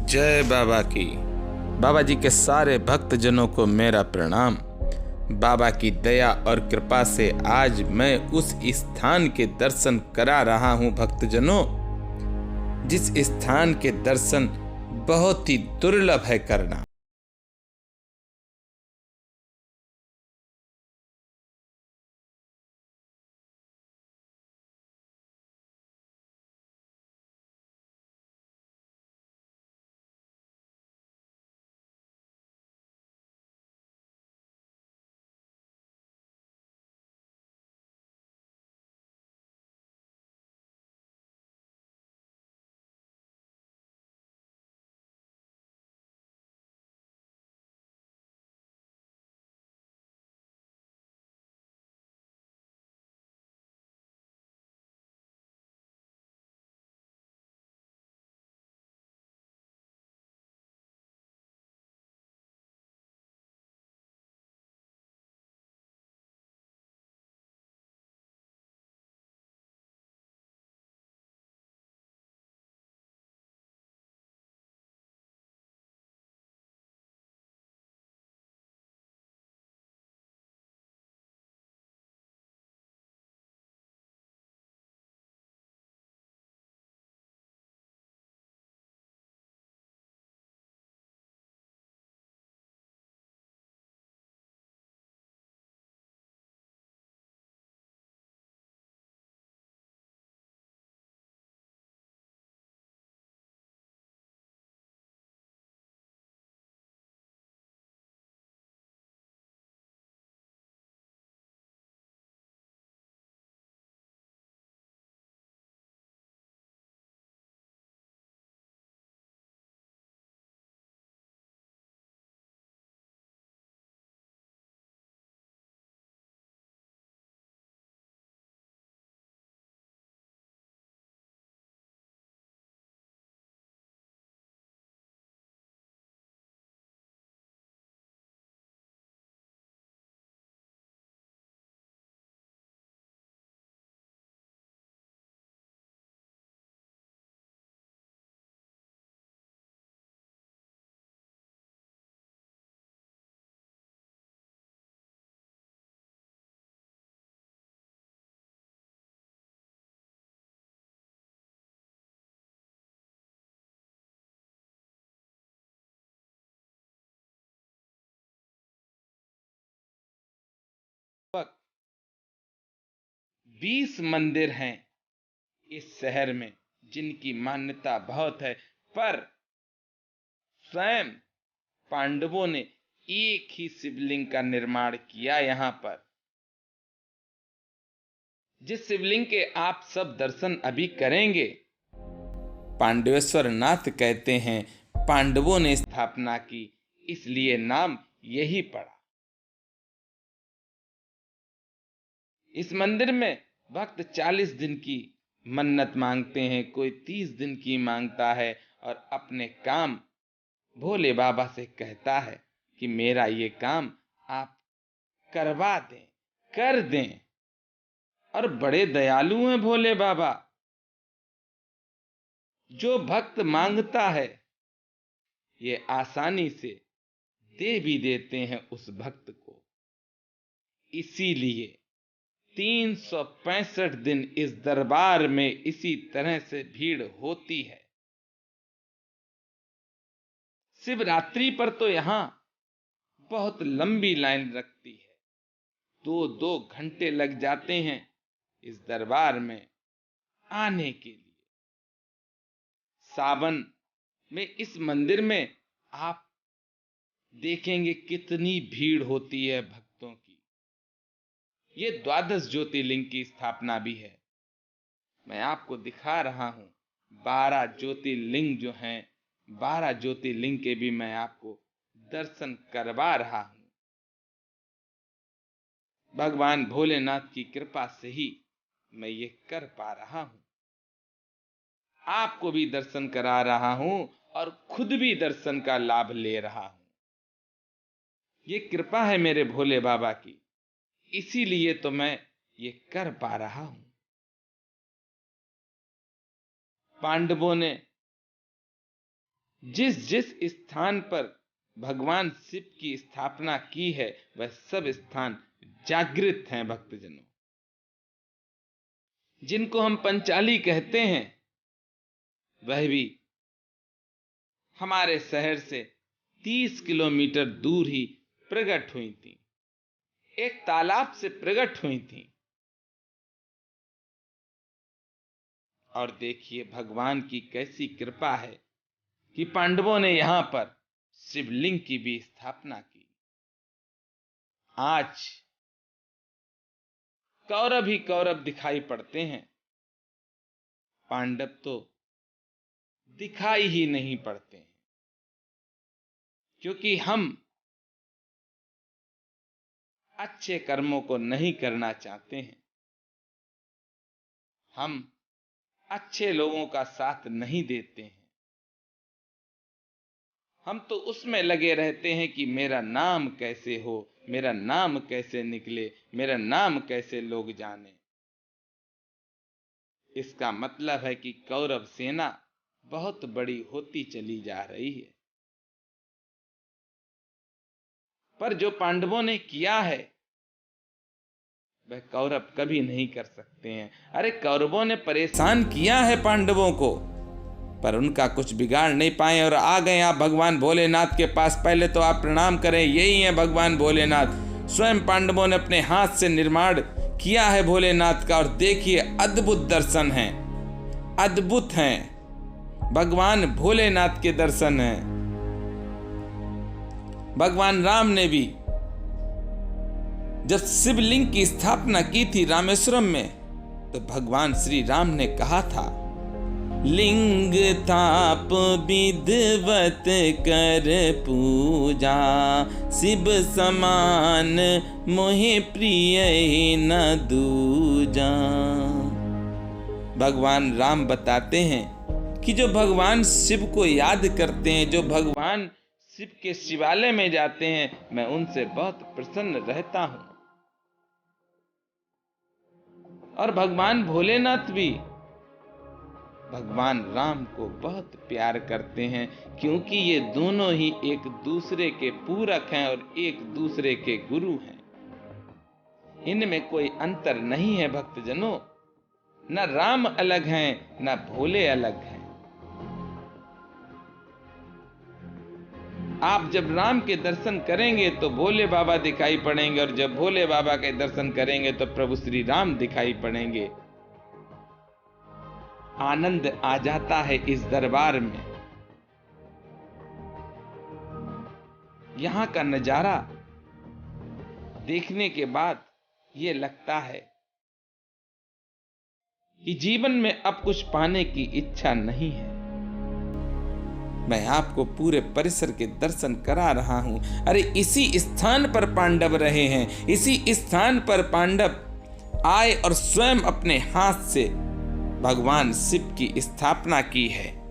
जय बाबा की। बाबा जी के सारे भक्तजनों को मेरा प्रणाम। बाबा की दया और कृपा से आज मैं उस स्थान के दर्शन करा रहा हूँ भक्तजनों, जिस स्थान के दर्शन बहुत ही दुर्लभ है करना। लगभग 20 मंदिर हैं इस शहर में जिनकी मान्यता बहुत है, पर स्वयं पांडवों ने एक ही शिवलिंग का निर्माण किया यहाँ पर, जिस शिवलिंग के आप सब दर्शन अभी करेंगे। पांडवेश्वर नाथ कहते हैं पांडवों ने स्थापना की, इसलिए नाम यही पड़ा। इस मंदिर में भक्त 40 दिन की मन्नत मांगते हैं, कोई 30 दिन की मांगता है और अपने काम भोले बाबा से कहता है कि मेरा ये काम आप करवा दें, कर दें। और बड़े दयालु हैं भोले बाबा। जो भक्त मांगता है ये आसानी से दे भी देते हैं उस भक्त को। इसीलिए 365 दिन इस दरबार में इसी तरह से भीड़ होती है। शिवरात्रि पर तो यहाँ बहुत लंबी लाइन लगती है, 2-2 घंटे लग जाते हैं इस दरबार में आने के लिए। सावन में इस मंदिर में आप देखेंगे कितनी भीड़ होती है भक्तों की। ये 12 ज्योतिर्लिंग की स्थापना भी है। मैं आपको दिखा रहा हूं 12 ज्योतिर्लिंग जो हैं, 12 ज्योतिर्लिंग के भी मैं आपको दर्शन करवा रहा हूं। भगवान भोलेनाथ की कृपा से ही मैं ये कर पा रहा हूं। आपको भी दर्शन करा रहा हूं और खुद भी दर्शन का लाभ ले रहा हूं। ये कृपा है मेरे भोले बाबा की, इसीलिए तो मैं ये कर पा रहा हूं। पांडवों ने जिस जिस स्थान पर भगवान शिव की स्थापना की है वह सब स्थान जागृत हैं भक्तजनों। जिनको हम पंचाली कहते हैं वह भी हमारे शहर से 30 किलोमीटर दूर ही प्रकट हुई थी, एक तालाब से प्रकट हुई थी। और देखिए भगवान की कैसी कृपा है कि पांडवों ने यहां पर शिवलिंग की भी स्थापना की। आज कौरव ही कौरव दिखाई पड़ते हैं, पांडव तो दिखाई ही नहीं पड़ते हैं, क्योंकि हम अच्छे कर्मों को नहीं करना चाहते हैं। हम अच्छे लोगों का साथ नहीं देते हैं। हम तो उसमें लगे रहते हैं कि मेरा नाम कैसे हो, मेरा नाम कैसे निकले, मेरा नाम कैसे लोग जाने। इसका मतलब है कि कौरव सेना बहुत बड़ी होती चली जा रही है। पर जो पांडवों ने किया है वह कौरव कभी नहीं कर सकते हैं। अरे कौरवों ने परेशान किया है पांडवों को, पर उनका कुछ बिगाड़ नहीं पाए और आ गए आप भगवान भोलेनाथ के पास। पहले तो आप प्रणाम करें, यही है भगवान भोलेनाथ। स्वयं पांडवों ने अपने हाथ से निर्माण किया है भोलेनाथ का, और देखिए अद्भुत दर्शन हैं, अद्भुत हैं। भगवान भोलेनाथ के दर्शन हैं। भगवान राम ने भी जब शिवलिंग की स्थापना की थी रामेश्वरम में, तो भगवान श्री राम ने कहा था, लिंग ताप विधवत कर पूजा, शिव समान मोहे प्रिय न दूजा। भगवान राम बताते हैं कि जो भगवान शिव को याद करते हैं, जो भगवान शिव के शिवालय में जाते हैं, मैं उनसे बहुत प्रसन्न रहता हूं। और भगवान भोलेनाथ भी भगवान राम को बहुत प्यार करते हैं, क्योंकि ये दोनों ही एक दूसरे के पूरक हैं और एक दूसरे के गुरु हैं। इनमें कोई अंतर नहीं है भक्तजनों। न राम अलग हैं, न भोले अलग हैं। आप जब राम के दर्शन करेंगे तो भोले बाबा दिखाई पड़ेंगे, और जब भोले बाबा के दर्शन करेंगे तो प्रभु श्री राम दिखाई पड़ेंगे। आनंद आ जाता है इस दरबार में। यहां का नजारा देखने के बाद ये लगता है कि जीवन में अब कुछ पाने की इच्छा नहीं है। मैं आपको पूरे परिसर के दर्शन करा रहा हूं। अरे इसी स्थान पर पांडव रहे हैं, इसी स्थान पर पांडव आए और स्वयं अपने हाथ से भगवान शिव की स्थापना की है।